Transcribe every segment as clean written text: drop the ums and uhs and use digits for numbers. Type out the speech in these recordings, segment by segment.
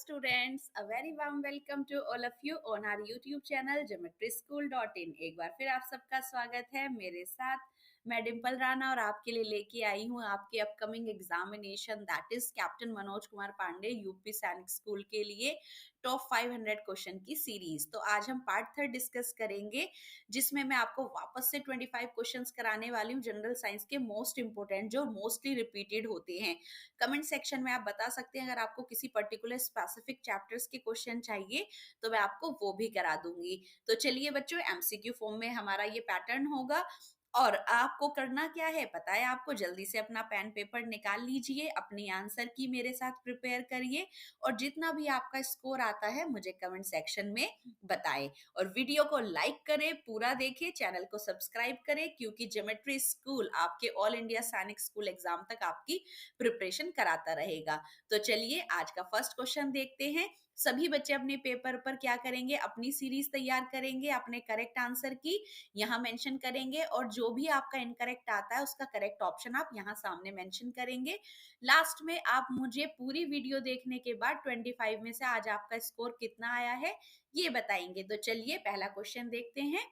students, a very warm welcome to all of you on our YouTube channel geometryschool.in। एक बार फिर आप सबका स्वागत है मेरे साथ। मैं डिम्पल राणा और आपके लिए लेके आई हूँ आपके upcoming examination that is captain Manoj Kumar Pandey UP Sainik school के लिए टॉप 500 क्वेश्चन की सीरीज। तो आज हम पार्ट 3 डिस्कस करेंगे जिसमें मैं आपको वापस से 25 क्वेश्चंस कराने वाली हूँ जनरल साइंस के मोस्ट इंपोर्टेंट जो मोस्टली रिपीटेड होते हैं। कमेंट सेक्शन में आप बता सकते हैं अगर आपको किसी पर्टिकुलर स्पेसिफिक चैप्टर्स के क्वेश्चन चाहिए तो मैं आपको वो भी करा दूंगी। तो चलिए बच्चों, एमसीक्यू फॉर्म में हमारा ये पैटर्न होगा और आपको करना क्या है पता है आपको। जल्दी से अपना पेन पेपर निकाल लीजिए, अपनी आंसर की मेरे साथ प्रिपेयर करिए और जितना भी आपका स्कोर आता है मुझे कमेंट सेक्शन में बताएं। और वीडियो को लाइक करें, पूरा देखें, चैनल को सब्सक्राइब करें क्योंकि ज्योमेट्री स्कूल आपके ऑल इंडिया सैनिक स्कूल एग्जाम तक आपकी प्रिपरेशन कराता रहेगा। तो चलिए आज का फर्स्ट क्वेश्चन देखते हैं। सभी बच्चे अपने पेपर पर क्या करेंगे, अपनी सीरीज तैयार करेंगे, अपने करेक्ट आंसर की यहाँ मेंशन करेंगे और जो भी आपका इनकरेक्ट आता है उसका करेक्ट ऑप्शन आप यहाँ सामने मेंशन करेंगे। लास्ट में आप मुझे पूरी वीडियो देखने के बाद 25 में से आज आपका स्कोर कितना आया है ये बताएंगे। तो चलिए पहला क्वेश्चन देखते हैं।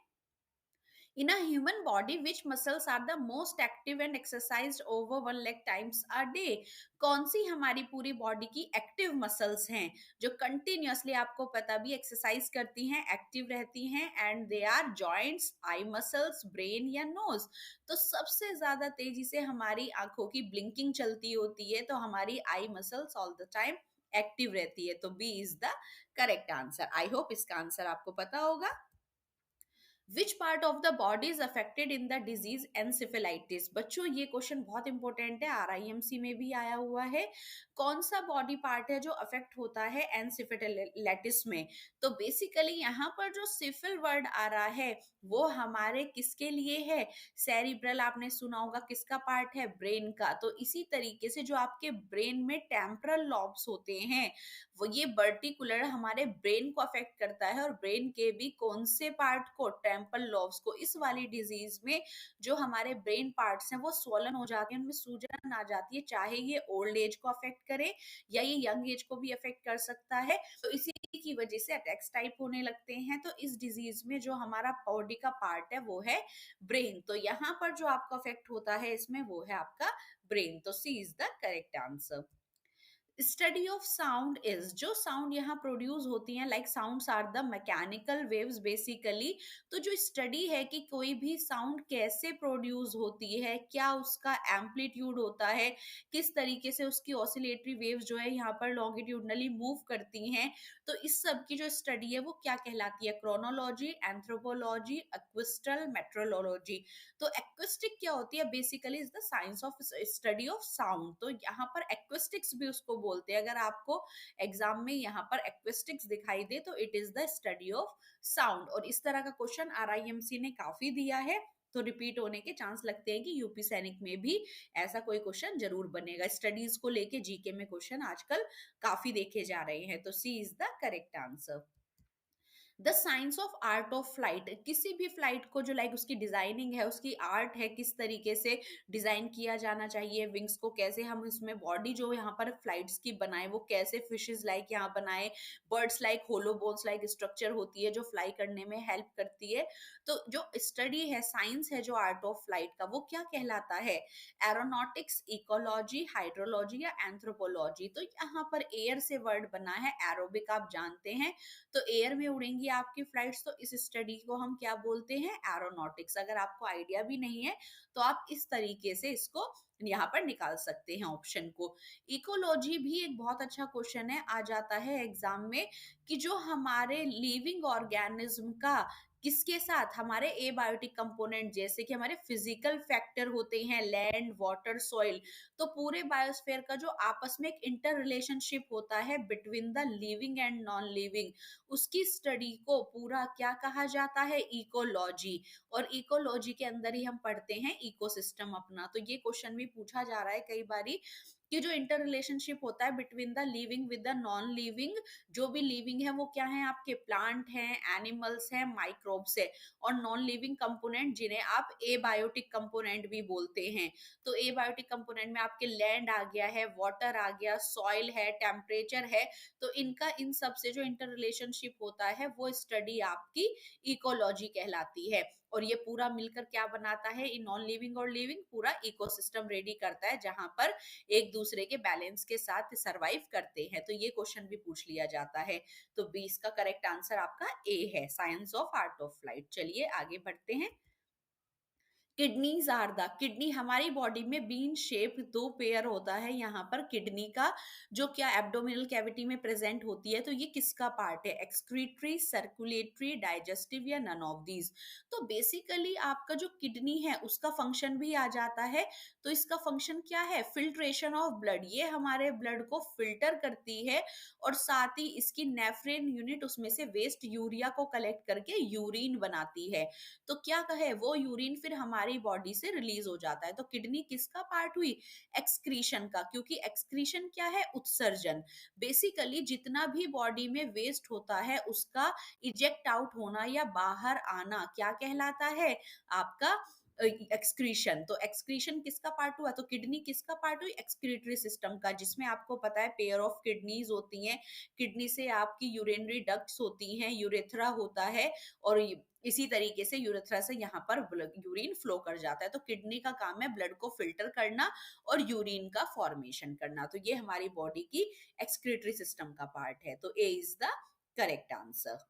In a human body, which muscles are the most active and exercised over 1 lakh times a day? कौन सी हमारी पूरी बॉडी की एक्टिव मसल्स हैं जो कंटिन्यूअसली आपको पता भी एक्सरसाइज करती हैं, एक्टिव रहती हैं and they are joints, eye muscles, brain या नोज? तो सबसे ज्यादा तेजी से हमारी आंखों की ब्लिंकिंग चलती होती है तो हमारी eye muscles all the time active रहती है। तो B is the correct answer. I hope इसका आंसर आपको पता होगा। Which part of the body is affected in the disease encephalitis? बच्चों ये क्वेश्चन बहुत इंपॉर्टेंट है, आरआईएमसी में भी आया हुआ है। कौन सा बॉडी पार्ट है जो अफेक्ट होता है एनसेफेलाइटिस में? तो बेसिकली यहाँ पर जो सिफिल वर्ड आ रहा है वो हमारे किसके लिए है? सेरिब्रल आपने सुना होगा, किसका पार्ट है? ब्रेन का। तो इसी तरीके से जो आपके ब्रेन में टेम्परल लॉब्स होते हैं वो ये पर्टिकुलर हमारे ब्रेन को अफेक्ट करता है और ब्रेन के भी कौन से पार्ट को? टेम्पल लॉब्स को। इस वाली डिजीज में जो हमारे ब्रेन पार्ट्स हैं वो स्वॉलन हो जाते हैं, उनमें सूजन आ जाती है, चाहे ये ओल्ड एज को अफेक्ट करे या ये यंग एज को भी अफेक्ट कर सकता है। तो इसी की वजह से अटैक्स टाइप होने लगते हैं। तो इस डिजीज में जो हमारा बॉडी का पार्ट है वो है ब्रेन। तो यहाँ पर जो आपका अफेक्ट होता है इसमें वो है आपका ब्रेन। तो C is the correct answer. Study of sound is, जो साउंड यहाँ प्रोड्यूस होती हैं like sounds are the mechanical waves basically. तो जो स्टडी है कि कोई भी साउंड कैसे प्रोड्यूस होती है, क्या उसका एम्पलीट्यूड होता है, किस तरीके से उसकी ऑसिलेटरी वेव्स जो है यहाँ पर लॉन्गिट्यूडनली मूव करती हैं, तो इस सब की जो स्टडी है वो क्या कहलाती है? क्रोनोलॉजी, एंथ्रोपोलॉजी, एक्विस्टल, मेट्रोलॉजी। तो एक्विस्टिक क्या होती है? Basically is the science of study of sound. तो यहाँ पर एक्विस्टिक्स भी उसको बोलते हैं। अगर आपको एग्जाम में यहाँ पर एक्विस्टिक्स दिखाई दे तो it is the study of sound. और इस तरह का क्वेश्चन आरआईएमसी ने काफी दिया है तो रिपीट होने के चांस लगते हैं कि यूपी सैनिक में भी ऐसा कोई क्वेश्चन जरूर बनेगा। स्टडीज को लेके जीके में क्वेश्चन आजकल काफी देखे जा रहे हैं। तो C is the correct answer. The science of art of flight, किसी भी फ्लाइट को जो लाइक उसकी डिजाइनिंग है, उसकी आर्ट है, किस तरीके से डिजाइन किया जाना चाहिए, विंग्स को कैसे हम इसमें बॉडी जो यहाँ पर फ्लाइट्स की बनाए वो कैसे फिशेज लाइक यहाँ बनाए, बर्ड्स लाइक होलो बोन्स लाइक स्ट्रक्चर होती है जो फ्लाई करने में हेल्प करती है। तो जो स्टडी है, साइंस है जो आर्ट ऑफ फ्लाइट का, वो क्या कहलाता है? एरोनॉटिक्स, इकोलॉजी, हाइड्रोलॉजी या एंथ्रोपोलॉजी? तो यहाँ पर एयर से वर्ड बना है, एरोबिक आप जानते हैं, तो एयर में उड़ेंगी आपकी फ्लाइट्स। तो इस स्टडी को हम क्या बोलते हैं? एरोनॉटिक्स। अगर आपको आइडिया भी नहीं है तो आप इस तरीके से इसको यहाँ पर निकाल सकते हैं ऑप्शन को। इकोलॉजी भी एक बहुत अच्छा क्वेश्चन है, आ जाता है एग्जाम में कि जो हमारे लिविंग ऑर्गेनिज्म का किसके साथ, हमारे एबायोटिक कंपोनेंट जैसे कि हमारे फिजिकल फैक्टर होते हैं, लैंड, वाटर, सॉइल, तो पूरे बायोस्फीयर का जो आपस में एक इंटर रिलेशनशिप होता है between the living and non living, उसकी स्टडी को पूरा क्या कहा जाता है? इकोलॉजी। और इकोलॉजी के अंदर ही हम पढ़ते हैं इकोसिस्टम अपना। तो ये क्वेश्चन भी पूछा जा रहा है कई बारी कि जो इंटर रिलेशनशिप होता है between the living with the non living, जो भी लिविंग है वो क्या है आपके, प्लांट हैं, एनिमल्स हैं, माइक्रोब्स है, और नॉन लिविंग कंपोनेंट जिन्हें आप एबायोटिक कंपोनेंट भी बोलते हैं। तो एबायोटिक कंपोनेंट में आपके लैंड आ गया है, वाटर आ गया, सॉइल है, टेम्परेचर है। तो इनका इन सब से जो इंटर रिलेशनशिप होता है वो स्टडी आपकी इकोलॉजी कहलाती है। और ये पूरा मिलकर क्या बनाता है, इन नॉन लिविंग और लिविंग पूरा इकोसिस्टम रेडी करता है, जहां पर एक दूसरे के बैलेंस के साथ सरवाइव करते हैं। तो ये क्वेश्चन भी पूछ लिया जाता है। तो 20 का करेक्ट आंसर आपका ए है, science of art of life. चलिए आगे बढ़ते हैं। किडनीज आर द, किडनी हमारी बॉडी में बीन शेप दो पेयर होता है यहाँ पर किडनी का, जो क्या एब्डोमिनल कैविटी में प्रेजेंट होती है। तो ये किसका पार्ट है, एक्सक्रीटरी, सर्कुलेटरी, डाइजेस्टिव, या नन ऑफ दीज। तो बेसिकली आपका जो किडनी है उसका फंक्शन भी आ जाता है। तो इसका फंक्शन क्या है, फिल्ट्रेशन ऑफ ब्लड, ये हमारे ब्लड को फिल्टर करती है, और साथ ही इसकी नेफ्रेन यूनिट उसमें से वेस्ट यूरिया को कलेक्ट करके यूरिन बनाती है। तो क्या कहे, वो यूरिन फिर हमारी बॉडी से रिलीज हो जाता है। तो किडनी किसका पार्ट हुई, एक्सक्रीशन का, क्योंकि एक्सक्रीशन क्या है, उत्सर्जन। बेसिकली जितना भी बॉडी में वेस्ट होता है उसका इजेक्ट आउट होना या बाहर आना क्या कहलाता है, आपका एक्सक्रीशन। तो एक्सक्रीशन किसका पार्ट हुआ, तो किडनी किसका पार्ट हुई, एक्सक्रीटरी सिस्टम का, जिसमें आपको पता है पेयर ऑफ किडनीज होती हैं। किडनी से आपकी यूरिनरी डक्ट्स होती हैं, यूरेथ्रा होता है, और इसी तरीके से यूरेथ्रा से यहाँ पर यूरिन फ्लो कर जाता है। तो किडनी का काम है ब्लड को फिल्टर करना और यूरिन का फॉर्मेशन करना। तो ये हमारी बॉडी की एक्सक्रीटरी सिस्टम का पार्ट है। तो A is the correct answer.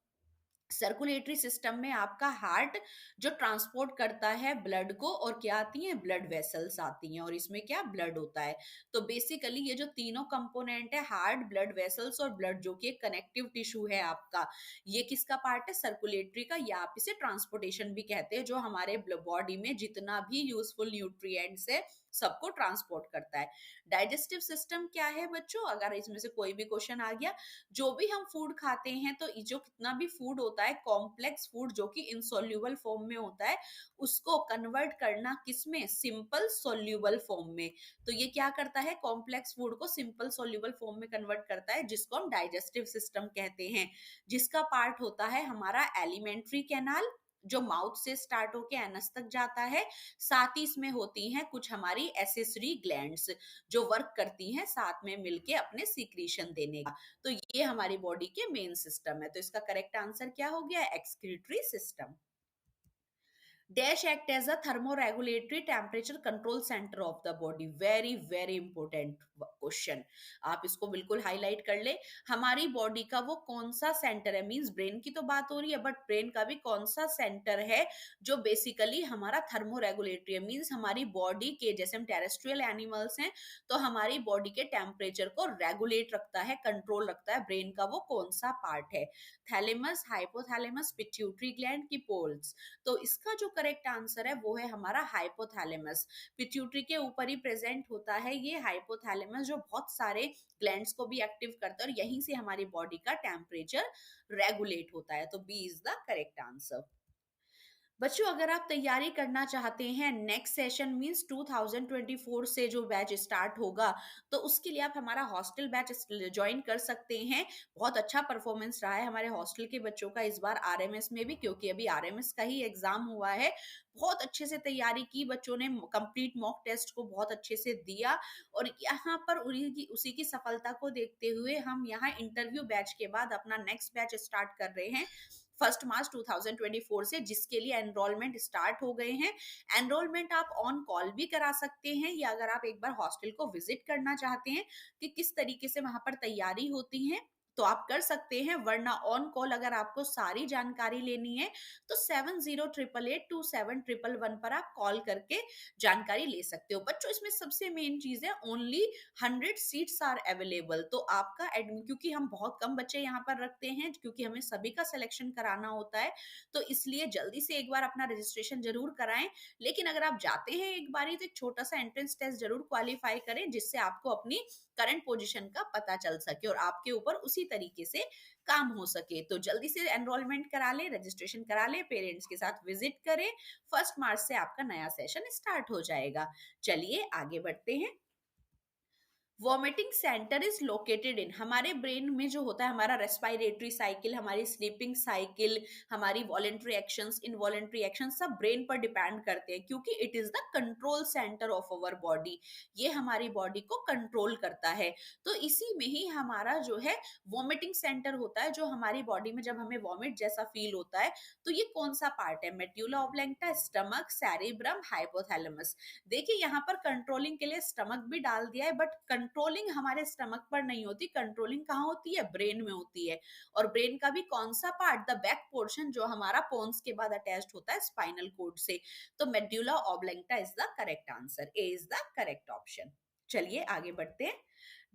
Circulatory system में आपका हार्ट जो ट्रांसपोर्ट करता है ब्लड को, और क्या आती हैं, ब्लड वेसल्स आती हैं, और इसमें क्या ब्लड होता है। तो बेसिकली ये जो तीनों कंपोनेंट है, हार्ट, ब्लड वेसल्स और ब्लड, जो कि एक कनेक्टिव टिश्यू है आपका, ये किसका पार्ट है, सर्कुलेटरी का, या आप इसे ट्रांसपोर्टेशन भी कहते हैं, जो हमारे बॉडी में जितना भी यूजफुल न्यूट्रिएंट्स है सबको ट्रांसपोर्ट करता है। डाइजेस्टिव सिस्टम क्या है बच्चों, अगर इसमें से कोई भी क्वेश्चन आ गया, जो भी हम फूड खाते हैं, तो जो कितना भी फूड होता है, कॉम्प्लेक्स फूड जो कि इनसोल्यूबल फॉर्म में होता है, उसको कन्वर्ट करना किसमें, सिंपल सोल्यूबल फॉर्म में। तो ये क्या करता है, कॉम्प्लेक्स फूड को सिंपल सोल्यूबल फॉर्म में कन्वर्ट करता है, जिसको हम डाइजेस्टिव सिस्टम कहते हैं, जिसका पार्ट होता है हमारा एलिमेंट्री कैनाल, जो माउथ से स्टार्ट होके एनस तक जाता है। साथ ही इसमें होती हैं कुछ हमारी एसेसरी ग्लैंड्स, जो वर्क करती हैं साथ में मिलके अपने सीक्रीशन देने का। तो ये हमारी बॉडी के मेन सिस्टम है। तो इसका करेक्ट आंसर क्या हो गया, excretory system. Dash act as a thermoregulatory temperature control centre of the body, very very important question, आप इसको बिल्कुल हाईलाइट कर ले। हमारी बॉडी का वो कौन सा सेंटर है, मींस ब्रेन की तो बात हो रही है, बट ब्रेन का भी कौन सा सेंटर है जो बेसिकली हमारा थर्मोरेगुलेटरी है, मींस हमारी बॉडी के, जैसे हम टेरेस्ट्रियल एनिमल्स हैं, तो हमारी बॉडी के टेम्परेचर को रेगुलेट रखता है, कंट्रोल रखता है, ब्रेन का वो कौन सा पार्ट है, थैलेमस, हाइपोथैलेमस, पिट्यूटरी ग्लैंड की पोल्स। तो इसका जो करेक्ट आंसर है वो है हमारा हाइपोथैलेमस। पिट्यूटरी के ऊपर ही प्रेजेंट होता है ये हाइपोथैलेमस, जो बहुत सारे ग्लैंड्स को भी एक्टिव करता है, और यहीं से हमारी बॉडी का टेम्परेचर रेगुलेट होता है। तो B is the correct answer. बच्चों अगर आप तैयारी करना चाहते हैं, नेक्स्ट सेशन मींस 2024 से जो बैच स्टार्ट होगा, तो उसके लिए आप हमारा हॉस्टल बैच ज्वाइन कर सकते हैं। बहुत अच्छा परफॉर्मेंस रहा है हमारे हॉस्टल के बच्चों का इस बार आरएमएस में भी, क्योंकि अभी आरएमएस का ही एग्जाम हुआ है। बहुत अच्छे से तैयारी की बच्चों ने, कंप्लीट मॉक टेस्ट को बहुत अच्छे से दिया, और यहाँ पर उसी की सफलता को देखते हुए हम यहाँ इंटरव्यू बैच के बाद अपना नेक्स्ट बैच स्टार्ट कर रहे हैं 1 मार्च 2024 से, जिसके लिए एनरोलमेंट स्टार्ट हो गए हैं। एनरोलमेंट आप ऑन कॉल भी करा सकते हैं, या अगर आप एक बार हॉस्टल को विजिट करना चाहते हैं कि किस तरीके से वहां पर तैयारी होती है, तो आप कर सकते हैं। वरना ऑन कॉल अगर आपको सारी जानकारी लेनी है, तो 7088827111 पर आप कॉल करके जानकारी ले सकते हो। बच्चों इसमें सबसे मेन चीज है, ओनली 100 सीट्स आर अवेलेबल। तो आपका एडमिट, क्योंकि हम बहुत कम बच्चे यहाँ पर रखते हैं, क्योंकि हमें सभी का सिलेक्शन कराना होता है, तो इसलिए जल्दी से एक बार अपना रजिस्ट्रेशन जरूर कराएं। लेकिन अगर आप जाते हैं एक बारी, तो एक छोटा सा एंट्रेंस टेस्ट जरूर क्वालिफाई करें, जिससे आपको अपनी करंट पोजीशन का पता चल सके और आपके ऊपर उसी तरीके से काम हो सके। तो जल्दी से एनरोलमेंट करा ले, रजिस्ट्रेशन करा ले, पेरेंट्स के साथ विजिट करें। 1 मार्च से आपका नया सेशन स्टार्ट हो जाएगा। चलिए आगे बढ़ते हैं। Vomiting centre is located in, हमारे ब्रेन में जो होता है हमारा रेस्पिरेटरी साइकिल, हमारी स्लीपिंग साइकिल, हमारी वॉलेंट्री एक्शंस, इनवॉलेंट्री एक्शंस सब ब्रेन पर डिपेंड करते हैं, क्योंकि it is the control centre of our body, ये हमारी बॉडी को कंट्रोल करता है। तो इसी में ही हमारा जो है वॉमिटिंग सेंटर होता है, जो हमारी बॉडी में जब हमें वॉमिट जैसा फील होता है, तो ये कौन सा पार्ट है, मेड्यूला ऑब्लैंगटा, स्टमक, सेरिब्रम, हाइपोथैलेमस। देखिए यहाँ पर कंट्रोलिंग के लिए स्टमक भी डाल दिया है, बट कंट्रोलिंग हमारे स्टमक पर नहीं होती, कंट्रोलिंग कहाँ होती है, ब्रेन में होती है। और ब्रेन का भी कौन सा पार्ट, द बैक पोर्शन, जो हमारा पोन्स के बाद अटैच्ड होता है स्पाइनल कोड से। तो medulla oblongata is the correct answer, A is the correct option. चलिए आगे बढ़ते हैं।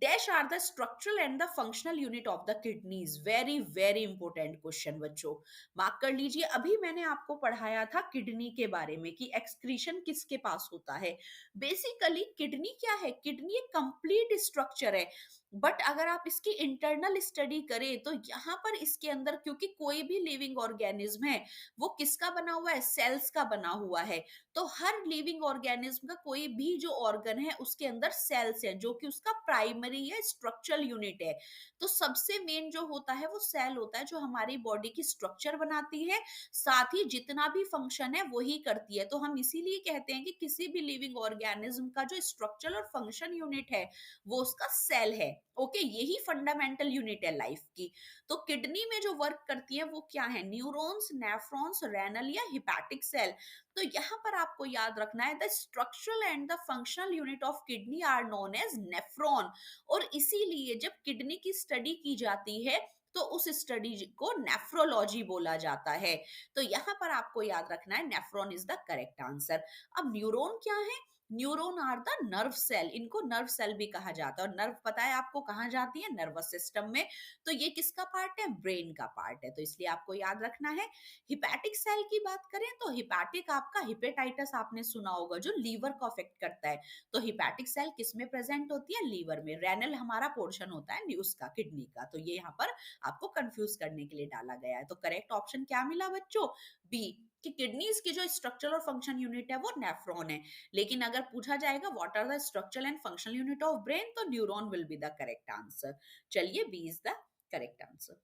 Dash are the structural and the functional unit of the kidneys, very very important question बच्चों, मार्क कर लीजिए। अभी मैंने आपको पढ़ाया था किडनी के बारे में कि एक्सक्रीशन किसके पास होता है। बेसिकली किडनी क्या है, किडनी एक कंप्लीट स्ट्रक्चर है, बट अगर आप इसकी इंटरनल स्टडी करें तो यहाँ पर इसके अंदर, क्योंकि कोई भी लिविंग ऑर्गेनिज्म है वो किसका बना हुआ है, सेल्स का बना हुआ है। तो हर लिविंग ऑर्गेनिज्म का कोई भी जो ऑर्गन है उसके अंदर सेल्स है, जो कि उसका प्राइमरी है, स्ट्रक्चरल यूनिट है। तो सबसे मेन जो होता है वो सेल होता है, जो हमारी बॉडी की स्ट्रक्चर बनाती है, साथ ही जितना भी फंक्शन है वही करती है। तो हम इसीलिए कहते हैं कि किसी भी लिविंग ऑर्गेनिज्म का जो स्ट्रक्चर और फंक्शन यूनिट है वो उसका सेल है। ओके, यही फंडामेंटल यूनिट है लाइफ की। तो किडनी में जो वर्क करती है वो क्या है, न्यूरॉन्स, नेफ्रॉन्स, रेनल या हिपैटिक सेल। तो यहाँ पर आपको याद रखना है, the structural and the functional unit of kidney are known as nephron. और इसीलिए जब किडनी की स्टडी की जाती है तो उस स्टडी को नेफ्रोलॉजी बोला जाता है। तो यहाँ पर आपको याद रखना है nephron is the correct answer. अब न्यूरॉन क्या है, neuron are the nerve cell, इनको नर्व सेल भी कहा जाता है। और नर्व पता है आपको कहाँ जाती है, नर्वस सिस्टम में। तो ये किसका पार्ट है, ब्रेन का पार्ट है, तो इसलिए आपको याद रखना है। हिपैटिक सेल की बात करें तो हिपैटिक आपका हिपेटाइटिस आपने सुना होगा, जो लीवर को अफेक्ट करता है। तो हिपैटिक सेल किस में प्रेजेंट होती है, लीवर में। रेनल हमारा पोर्शन होता है उसका, किडनी का। तो ये यहाँ पर आपको कंफ्यूज करने के लिए डाला गया है। तो करेक्ट ऑप्शन क्या मिला बच्चों, बी, कि किडनीज की जो स्ट्रक्चरल और फंक्शन यूनिट है वो नेफ्रॉन है। लेकिन अगर पूछा जाएगा what are the structural and functional unit of brain, तो neuron will be the correct answer. चलिए B is the correct answer.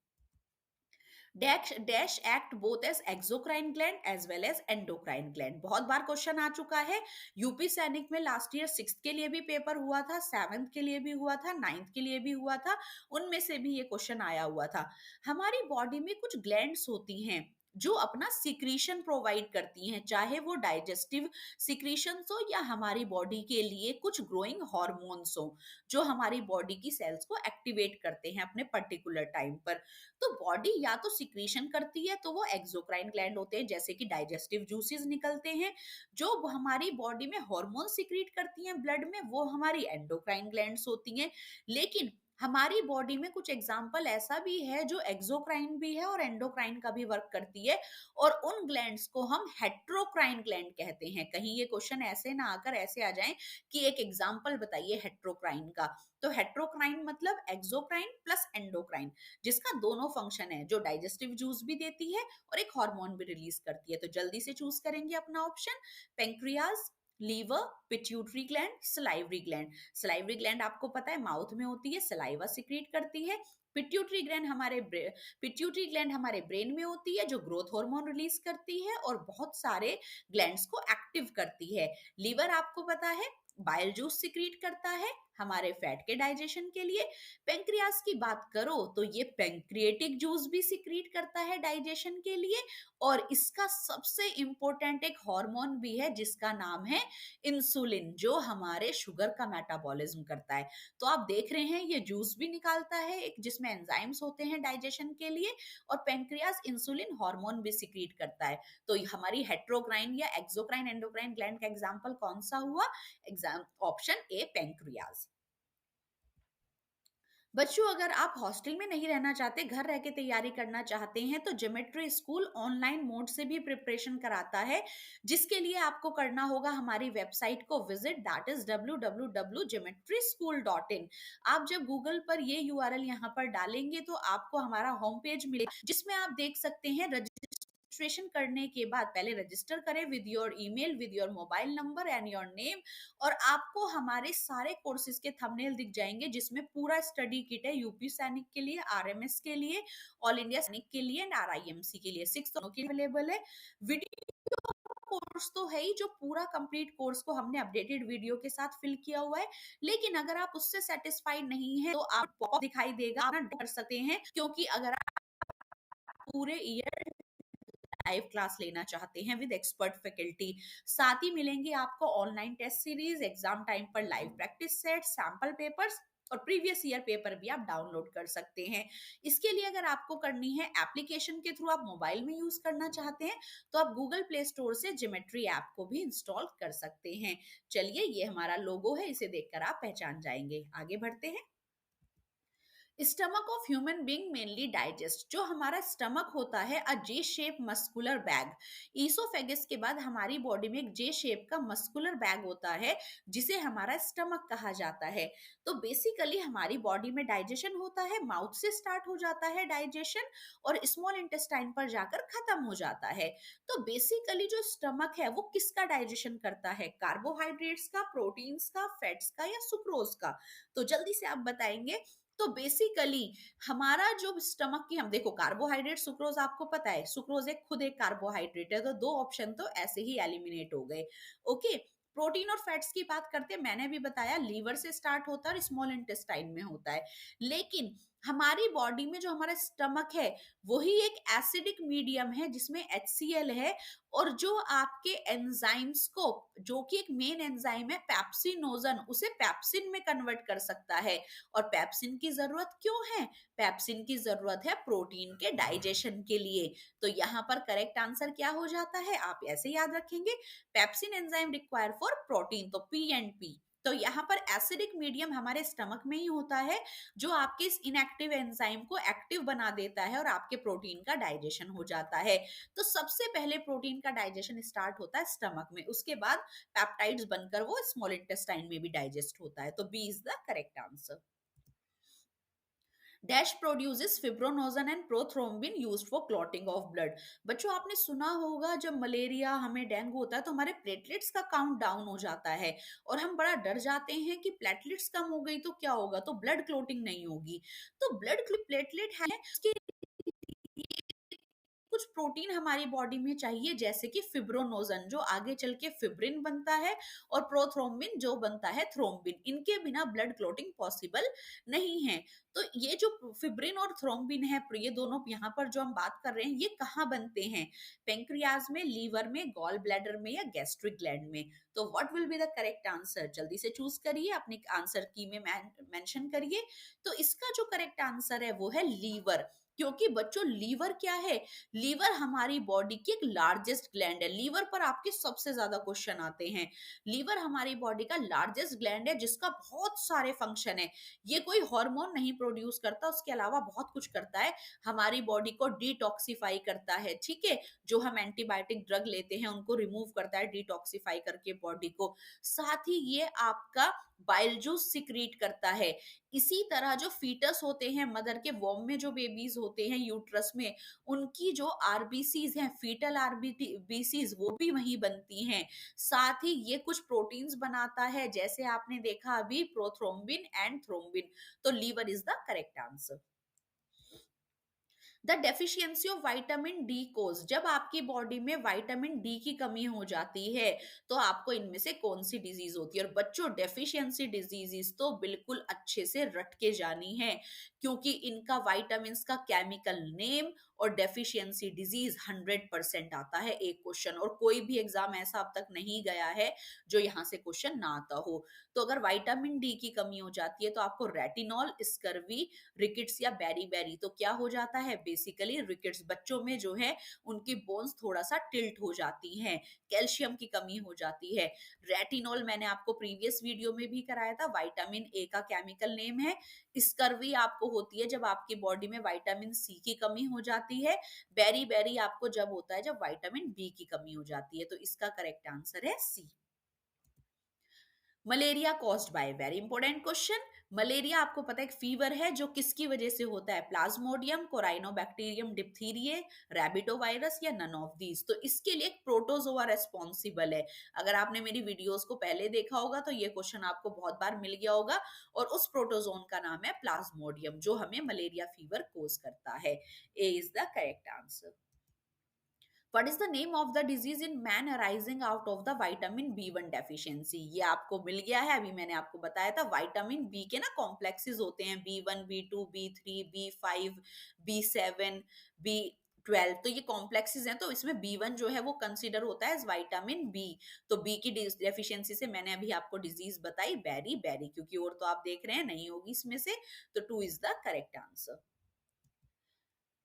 Dash act both as exocrine gland as well as endocrine gland, बहुत बार question आ चुका है। UP सैनिक में last year 6th के लिए भी पेपर हुआ था, 7th के लिए भी हुआ था, 9th के लिए भी हुआ था, उनमें से भी ये क्वेश्चन आया हुआ था। हमारी बॉडी में कुछ ग्लैंड्स होती हैं जो अपना सिक्रीशन प्रोवाइड करती हैं, चाहे वो डाइजेस्टिव सिक्रीशंस हो या हमारी बॉडी के लिए कुछ ग्रोइंग हार्मोन्स हो, जो हमारी बॉडी की सेल्स को एक्टिवेट करते हैं अपने पर्टिकुलर टाइम पर। तो बॉडी या तो सिक्रीशन करती है, तो वो एक्सोक्राइन ग्लैंड होते हैं, जैसे कि डाइजेस्टिव जूसेस निकलते हैं। जो हमारी बॉडी में हार्मोन सिक्रीट करती हैं ब्लड में, वो हमारी एंडोक्राइन ग्लैंड्स होती हैं। लेकिन हमारी बॉडी में कुछ एग्जाम्पल ऐसा भी है जो एक्सोक्राइन भी है और एंडोक्राइन का भी वर्क करती है, और उन ग्लैंड्स को हम हेट्रोक्राइन ग्लैंड कहते हैं। कहीं ये क्वेश्चन ऐसे ना आकर ऐसे आ जाए कि एक एग्जाम्पल बताइए हेट्रोक्राइन का। तो हेट्रोक्राइन मतलब एक्सोक्राइन प्लस एंडोक्राइन, जिसका दोनों फंक्शन है, जो डाइजेस्टिव जूस भी देती है और एक हार्मोन भी रिलीज करती है। तो जल्दी से चूज करेंगे अपना option, pancreas, liver, pituitary gland, salivary gland. Salivary gland आपको पता है माउथ में होती है, सलाइवा सिक्रीट करती है। पिट्यूटरी ग्लैंड हमारे ब्रेन में होती है, जो ग्रोथ हार्मोन रिलीज करती है और बहुत सारे ग्लैंड्स को एक्टिव करती है। लीवर आपको पता है बाइल जूस सिक्रीट करता है हमारे फैट के डाइजेशन के लिए। पेंक्रियास की बात करो तो ये पेंक्रिएटिक जूस भी सिक्रीट करता है डाइजेशन के लिए, और इसका सबसे इंपॉर्टेंट एक हार्मोन भी है जिसका नाम है इंसुलिन, जो हमारे शुगर का मेटाबॉलिज्म करता है। तो आप देख रहे हैं ये जूस भी निकालता है एक, जिसमें एंजाइम्स होते हैं डाइजेशन के लिए, और पेंक्रियास इंसुलिन हार्मोन भी सिक्रीट करता है। तो हमारी हेट्रोक्राइन या एक्सोक्राइन एंडोक्राइन ग्लैंड का एग्जाम्पल कौन सा हुआ, एग्जाम ऑप्शन ए पेंक्रियाज। बच्चों अगर आप हॉस्टल में नहीं रहना चाहते, घर रह के तैयारी करना चाहते हैं, तो ज्योमेट्री स्कूल ऑनलाइन मोड से भी प्रिपरेशन कराता है, जिसके लिए आपको करना होगा हमारी वेबसाइट को विजिट, दैट इज www.geometryschool.in। आप जब गूगल पर ये यूआरएल यहाँ पर डालेंगे तो आपको हमारा होम पेज मिलेगा, जिसमें आप देख सकते हैं रजिस्ट्रेशन करने के बाद पहले रजिस्टर करें with your email, with your mobile number and your name, और आपको हमारे सारे कोर्सेज के थंबनेल दिख जाएंगे जिसमें पूरा स्टडी किट है यूपी सैनिक के लिए, आरएमएस के लिए, ऑल इंडिया सैनिक के लिए एंड आरआईएमसी के लिए, 6 दोनों के लिए अवेलेबल है। वीडियो कोर्स तो है ही, जो पूरा कंप्लीट कोर्स को हमने अपडेटेड वीडियो के साथ फिल किया हुआ है, लेकिन अगर आप उससे सेटिस्फाइड नहीं है तो आप दिखाई देगा, आप कर सकते हैं, क्योंकि अगर आप पूरे ईयर लाइव क्लास लेना चाहते हैं विद एक्सपर्ट फैकल्टी, साथ ही मिलेंगे आपको online test series, exam time पर live practice set, sample papers और प्रीवियस ईयर पेपर भी आप डाउनलोड कर सकते हैं। इसके लिए अगर आपको करनी है एप्लीकेशन के थ्रू, आप मोबाइल में यूज करना चाहते हैं, तो आप गूगल प्ले स्टोर से ज्योमेट्री ऐप को भी इंस्टॉल कर सकते हैं। चलिए, ये हमारा लोगो है, इसे देखकर आप पहचान जाएंगे। आगे बढ़ते हैं। Stomach of human being mainly digest, जो हमारा स्टमक होता है a J shape muscular bag. Oesophagus के बाद हमारी बॉडी में एक जे शेप का मस्कुलर बैग होता है जिसे हमारा स्टमक कहा जाता है। तो बेसिकली हमारी बॉडी में डाइजेशन होता है, माउथ से स्टार्ट हो जाता है डाइजेशन और स्मॉल इंटेस्टाइन पर जाकर खत्म हो जाता है। तो बेसिकली जो स्टमक है वो किसका डाइजेशन करता है? कार्बोहाइड्रेट्स का, प्रोटीन्स का, फैट्स का या सुक्रोज का? तो जल्दी से आप बताएंगे। तो बेसिकली हमारा जो स्टमक की, हम देखो कार्बोहाइड्रेट, सुक्रोज आपको पता है, सुक्रोज एक खुद एक कार्बोहाइड्रेट है, तो दो ऑप्शन तो ऐसे ही एलिमिनेट हो गए। ओके, प्रोटीन और फैट्स की बात करते हैं, मैंने भी बताया लीवर से स्टार्ट होता है और स्मॉल इंटेस्टाइन में होता है। लेकिन हमारी बॉडी में जो हमारा स्टमक है वही एक एसिडिक मीडियम है जिसमें HCl है, और जो आपके एंजाइम्स को, जो कि एक मेन एंजाइम है पेप्सिनोजन, उसे पेप्सिन में कन्वर्ट कर सकता है। और पेप्सिन की जरूरत क्यों है? पेप्सिन की जरूरत है प्रोटीन के डाइजेशन के लिए। तो यहाँ पर करेक्ट आंसर क्या हो जाता है, आप ऐसे याद रखेंगे, pepsin enzyme require for protein, तो P&P। तो यहाँ पर एसिडिक मीडियम हमारे स्टमक में ही होता है जो आपके इस इनएक्टिव एंजाइम को एक्टिव बना देता है और आपके प्रोटीन का डाइजेशन हो जाता है। तो सबसे पहले प्रोटीन का डाइजेशन स्टार्ट होता है स्टमक में, उसके बाद पेप्टाइड्स बनकर वो स्मॉल इंटेस्टाइन में भी डाइजेस्ट होता है। तो B is the correct answer. Dash produces fibrinogen and prothrombin used for clotting of blood. बच्चों आपने सुना होगा जब मलेरिया, हमें डेंगू होता है तो हमारे प्लेटलेट्स का काउंट डाउन हो जाता है और हम बड़ा डर जाते हैं कि प्लेटलेट्स कम हो गई तो क्या होगा, तो ब्लड क्लॉटिंग नहीं होगी। तो ब्लड प्लेटलेट है, उसके कुछ प्रोटीन हमारी बॉडी में चाहिए, जैसे कि फिब्रोनोजन जो आगे चल के फिब्रिन बनता है, और प्रोथ्रोम्बिन जो बनता है थ्रोम्बिन। इनके बिना ब्लड क्लॉटिंग पॉसिबल नहीं है। तो ये जो फिब्रिन और थ्रोम्बिन है, ये दोनों यहाँ पर जो हम बात कर रहे हैं, ये कहाँ बनते हैं? पेंक्रियाज में, लीवर में, गॉल ब्लैडर में या गैस्ट्रिक ग्लैंड में? तो what will be the correct answer? जल्दी से चूज करिए, अपने आंसर की में मेंशन करिए। तो इसका जो करेक्ट आंसर है वो है लीवर। क्योंकि बच्चों लीवर क्या है? लीवर हमारी बॉडी की एक लार्जेस्ट ग्लैंड है। लीवर पर आपके सबसे ज्यादा क्वेश्चन आते हैं। लीवर हमारी बॉडी का लार्जेस्ट ग्लैंड है जिसका बहुत सारे फंक्शन है। ये कोई हार्मोन नहीं प्रोड्यूस करता, उसके अलावा बहुत कुछ करता है। हमारी बॉडी को डिटॉक्सिफाई करता है, ठीक है, जो हम एंटीबायोटिक ड्रग लेते हैं उनको रिमूव करता है डिटॉक्सिफाई करके बॉडी को। साथ ही ये आपका बाइल जूस सिक्रीट करता है। इसी तरह जो फीटस होते हैं, मदर के वॉम में जो बेबीज होते हैं यूट्रस में, उनकी जो आरबीसीज हैं, फीटल आरबीसीज, वो भी वहीं बनती हैं। साथ ही ये कुछ प्रोटीन्स बनाता है, जैसे आपने देखा अभी प्रोथ्रोम्बिन एंड थ्रोम्बिन। तो liver is the correct answer. The deficiency of vitamin D causes, जब आपकी बॉडी में विटामिन डी की कमी हो जाती है तो आपको इनमें से कौन सी डिजीज होती है? और बच्चों डेफिशिएंसी डिजीजेस तो बिल्कुल अच्छे से रट के जानी है, क्योंकि इनका विटामिन का केमिकल नेम और डेफिशिएंसी डिजीज 100% आता है एक क्वेश्चन, और कोई भी एग्जाम ऐसा अब तक नहीं गया है जो यहाँ से क्वेश्चन ना आता हो। तो अगर विटामिन डी की कमी हो जाती है तो आपको रेटिनॉल, स्कर्वी, रिकेट्स या बेरी बेरी, तो क्या हो जाता है? Basically rickets. बच्चों में जो है उनकी बोन्स थोड़ा सा टिल्ट हो जाती हैं, कैल्शियम की कमी हो जाती है। रेटिनॉल मैंने आपको प्रीवियस वीडियो में भी कराया था, विटामिन ए का केमिकल नेम है। स्कर्वी आपको होती है जब आपकी बॉडी में विटामिन सी की कमी हो जाती है। बेरी बेरी आपको जब होता है जब विटामिन बी की कमी हो जाती है। तो इसका करेक्ट आंसर है C. Malaria caused by, very important question, malaria आपको पता है एक फीवर है जो किसकी वजह से होता है, प्लाज्मोडियम, कोराइनोबैक्टीरियम डिप्थीरिये, रैबिडोवायरस या नन ऑफ दीज। तो इसके लिए एक प्रोटोजोआ रेस्पॉन्सिबल है। अगर आपने मेरी वीडियोस को पहले देखा होगा तो ये क्वेश्चन आपको बहुत बार मिल गया होगा, और उस प्रोटोजोन का नाम है प्लाज्मोडियम जो हमें मलेरिया फीवर कोज करता है। A is the correct answer. What is the name of the disease in man arising out of the vitamin B1 deficiency? ये आपको मिल गया है, अभी मैंने आपको बताया था विटामिन बी के ना कॉम्प्लेक्सेस होते हैं, B1, B2, B3, B5, B7, B12। तो ये कॉम्प्लेक्सेस हैं, तो इसमें B1 जो है वो कंसिडर होता है एज विटामिन बी। तो बी की डेफिशिएंसी से मैंने अभी आपको डिजीज बताई बेरी बेरी, क्योंकि और तो आप देख रहे हैं नहीं होगी इसमें से, तो 2 is the correct answer.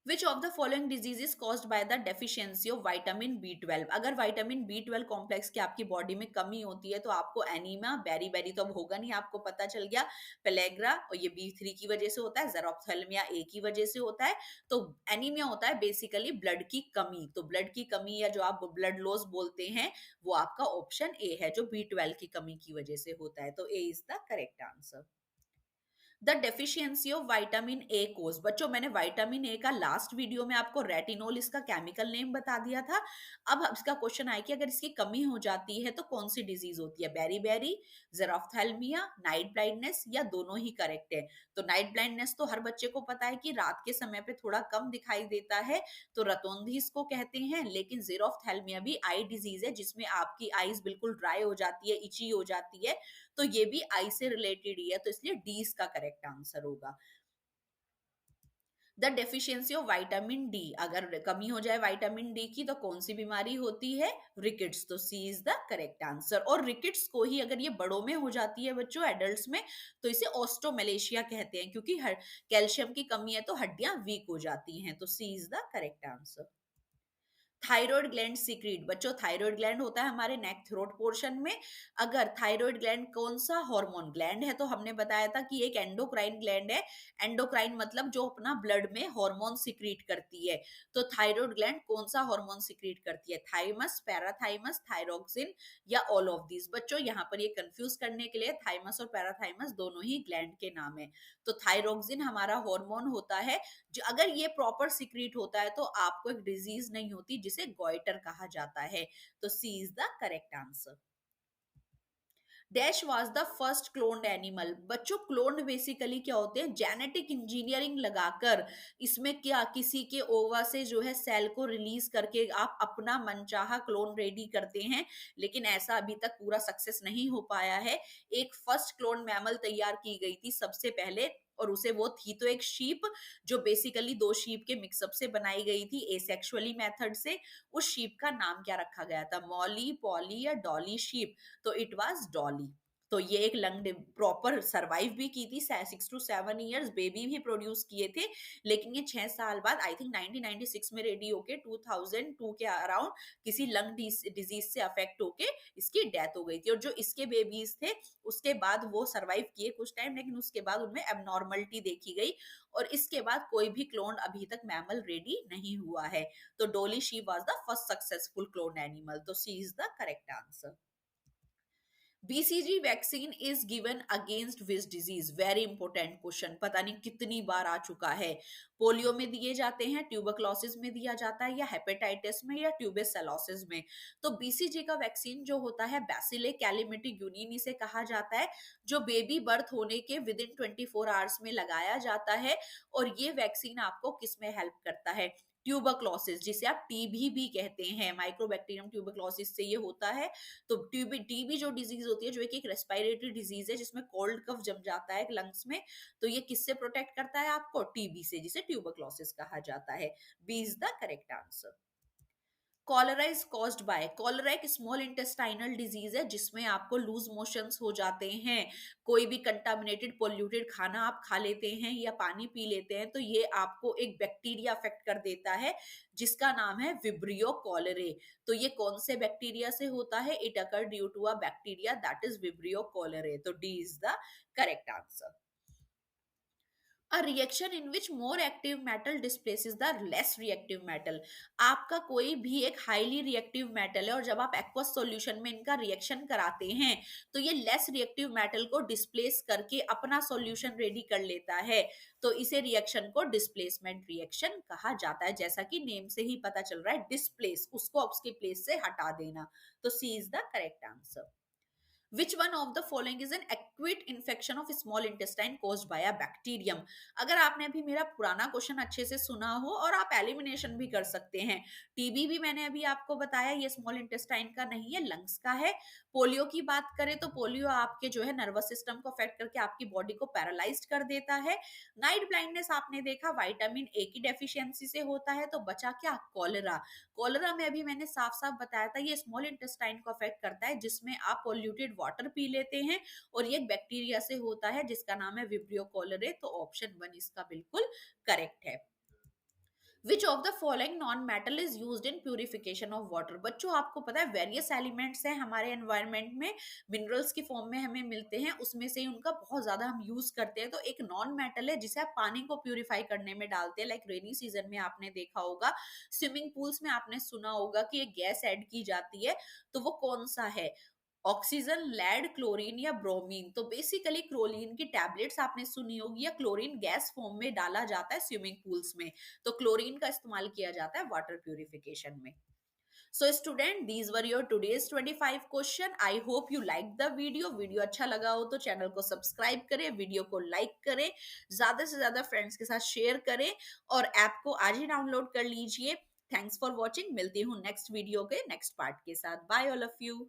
Which of the following disease is caused by the deficiency of vitamin B12? अगर vitamin B12 कॉम्प्लेक्स की आपकी बॉडी में कमी होती है तो आपको एनीमिया, बेरी बेरी तो अब होगा नहीं, आपको पता चल गया, पेलेग्रा, और ये B3 की वजह से होता है, जेरोप्थेल्मिया ए की वजह से होता है। तो एनीमिया होता है बेसिकली ब्लड की कमी, तो ब्लड की कमी या जो आप ब्लड लॉस बोलते हैं वो आपका ऑप्शन ए है, जो B12 की कमी की वजह से होता है। तो A is the correct answer. The deficiency of vitamin A causes, बच्चों मैंने विटामिन ए का लास्ट वीडियो में आपको रेटिनोल इसका केमिकल नेम बता दिया था। अब इसका क्वेश्चन आया कि अगर इसकी कमी हो जाती है तो कौन सी डिजीज होती है, बेरी बेरी, जेरोफ्थेल्मिया, नाइट ब्लाइंडनेस, या दोनों ही करेक्ट है। तो नाइट ब्लाइंडनेस तो हर बच्चे को पता है कि रात के समय पे थोड़ा कम दिखाई देता है, तो रतौंधी इसको कहते हैं। लेकिन जेरोफ्थेल्मिया भी आई डिजीज है जिसमें आपकी आईज बिल्कुल ड्राई हो जाती है, इची हो जाती है, तो ये भी आई से रिलेटेड ही है, तो इसलिए डी इसका करेक्ट आंसर होगा। The deficiency of vitamin D, अगर कमी हो जाए विटामिन डी की तो कौन सी बीमारी होती है, रिकेट्स। तो C is the correct answer. और रिकेट्स को ही अगर ये बड़ों में हो जाती है बच्चों, एडल्ट्स में, तो इसे ऑस्टोमेलेशिया कहते हैं, क्योंकि कैल्शियम की कमी है तो हड्डियां वीक हो जाती हैं। तो C is the correct answer. Thyroid gland secrete, बच्चों थायराइड ग्लैंड होता है हमारे नेक थ्रोट पोर्शन में। अगर थायराइड ग्लैंड कौन सा हार्मोन ग्लैंड है, तो हमने बताया था कि एक एंडोक्राइन ग्लैंड है। एंडोक्राइन मतलब जो अपना ब्लड में हार्मोन सीक्रेट करती है। तो थायराइड ग्लैंड कौन सा हार्मोन सीक्रेट करती है, थाइमस, पैराथाइमस, थायरोक्सिन, या ऑल ऑफ दीज। बच्चों यहाँ पर ये कंफ्यूज करने के लिए थाइमस और पैराथाइमस दोनों ही ग्लैंड के नाम है। तो थायरोक्सिन हमारा हार्मोन होता है, जो अगर ये प्रॉपर सीक्रेट होता है तो आपको एक डिजीज नहीं होती जिसे गॉइटर कहा जाता है। तो C is the correct answer. Dash was the first cloned animal, बच्चों क्लोन्ड बेसिकली क्या होते हैं, जेनेटिक इंजीनियरिंग लगाकर इसमें क्या किसी के ओवा से जो है सेल को रिलीज करके आप अपना मनचाहा क्लोन रेडी करते हैं, लेकिन ऐसा अभी तक पूरा सक्सेस नहीं हो पाया है। एक फर्स्ट क्लोन मैमल तैयार की गई थी सबसे पहले, और उसे वो थी तो एक शीप, जो बेसिकली दो शीप के मिक्सअप से बनाई गई थी एसेक्सुअली मेथड से। उस शीप का नाम क्या रखा गया था, मॉली, पॉली, या डॉली शीप। तो इट वाज डॉली। तो ये एक लंग प्रॉपर सरवाइव भी की थी, 6 to 7 years, बेबी भी प्रोड्यूस किए थे। लेकिन ये 6 साल बाद आई थिंक 1996 में रेडी होके 2002 के अराउंड किसी लंग डिजीज से अफेक्ट होके इसकी डेथ हो गई थी। और जो इसके बेबीज थे उसके बाद वो सरवाइव किए कुछ टाइम, लेकिन उसके बाद उनमें एबनॉर्मलिटी देखी गई, और इसके बाद कोई भी क्लोन अभी तक मैमल रेडी नहीं हुआ है। तो Dolly sheep was the first successful clone animal. तो C is the correct answer. BCG vaccine is given against which disease, very important question, पता नहीं कितनी बार आ चुका है। पोलियो में दिए जाते हैं, ट्यूबरक्लोसिस में दिया जाता है, या हेपेटाइटिस में, या ट्यूबरसेलोसिस में। तो बीसीजी का वैक्सीन जो होता है बैसिले कैलिमिटी यूनिनी से कहा जाता है, जो बेबी बर्थ होने के विद इन 24 आवर्स में लगाया जाता है। और ये वैक्सीन आपको किस में हेल्प करता है, ट्यूबरक्लोसिस, जिसे आप टीबी भी कहते हैं, माइक्रोबैक्टीरियम ट्यूबरक्लोसिस से ये होता है। तो टीबी टीबी जो डिजीज होती है, जो एक रेस्पिरेटरी डिजीज है जिसमें कोल्ड कफ जम जाता है लंग्स में, तो ये किससे प्रोटेक्ट करता है आपको, टीबी से, जिसे ट्यूबरक्लोसिस कहा जाता है। B is the correct answer. Cholera is caused by, cholera एक स्मॉल इंटेस्टाइनल डिजीज है जिसमें आपको लूज मोशंस हो जाते हैं। कोई भी कंटामिनेटेड पोल्यूटेड खाना आप खा लेते हैं या पानी पी लेते हैं तो ये आपको एक बैक्टीरिया अफेक्ट कर देता है जिसका नाम है विब्रियो कॉलरे। तो ये कौन से बैक्टीरिया से होता है, it occur due to a bacteria that is vibrio cholerae. तो D is the correct answer. A reaction in which more active metal displaces the less reactive metal. आपका कोई भी एक हाईली रिएक्टिव मेटल है और जब आप एक्वस सॉल्यूशन में इनका रिएक्शन कराते हैं तो ये लेस रिएक्टिव मेटल को डिस्प्लेस करके अपना सॉल्यूशन रेडी कर लेता है। तो इसे रिएक्शन को डिस्प्लेसमेंट रिएक्शन कहा जाता है। जैसा कि नेम से ही पता चल रहा है, डिस्प्लेस, उसको उसके प्लेस से हटा देना। तो C is the correct answer. Which one of the following is an acute infection of small intestine caused by a bacterium? अगर आपने अभी मेरा पुराना क्वेश्चन अच्छे से सुना हो और आप एलिमिनेशन भी कर सकते हैं। टीबी भी मैंने अभी आपको बताया ये स्मॉल इंटेस्टाइन का नहीं है, लंग्स का है। पोलियो की बात करें तो पोलियो आपके जो है नर्वस सिस्टम को अफेक्ट करके आपकी बॉडी को पैरालाइज्ड कर देता है। नाइट ब्लाइंडनेस आपने देखा विटामिन ए की डेफिशिएंसी से होता है। तो बचा क्या? कॉलरा। कॉलरा में अभी मैंने साफ साफ बताया था ये स्मॉल इंटेस्टाइन को अफेक्ट करता है, जिसमें आप पॉल्यूटेड वाटर पी लेते हैं और ये बैक्टीरिया से होता है जिसका नाम है विब्रियो कॉलरे। तो ऑप्शन 1 इसका बिल्कुल करेक्ट है। Which of the following non metal is used in purification of water? बच्चों आपको पता है वेरियस एलिमेंट्स हैं हमारे एनवायरनमेंट में, मिनरल्स की फॉर्म में हमें मिलते हैं, उसमें से ही उनका बहुत ज्यादा हम यूज करते हैं। तो एक नॉन मेटल है जिसे आप पानी को प्यूरिफाई करने में डालते हैं, लाइक रेनी सीजन में आपने देखा होगा, स्विमिंग पूल्स में आपने सुना होगा कि एक गैस ऐड की जाती है। तो वो कौन सा है? ऑक्सीजन, लेड, क्लोरीन या ब्रोमीन? तो बेसिकली क्लोरीन की टैबलेट्स आपने सुनी होगी, या क्लोरीन गैस फॉर्म में डाला जाता है स्विमिंग पूल्स में। तो क्लोरीन का इस्तेमाल किया जाता है वाटर प्यूरिफिकेशन में। So student, these were your today's 25 question. I hope you like the video. Video अच्छा लगा हो तो चैनल को सब्सक्राइब करें, वीडियो को लाइक करें, ज्यादा से ज्यादा फ्रेंड्स के साथ शेयर करें और ऐप को आज ही डाउनलोड कर लीजिए। Thanks for watching. मिलती हूँ नेक्स्ट वीडियो के नेक्स्ट पार्ट के साथ। Bye all of you.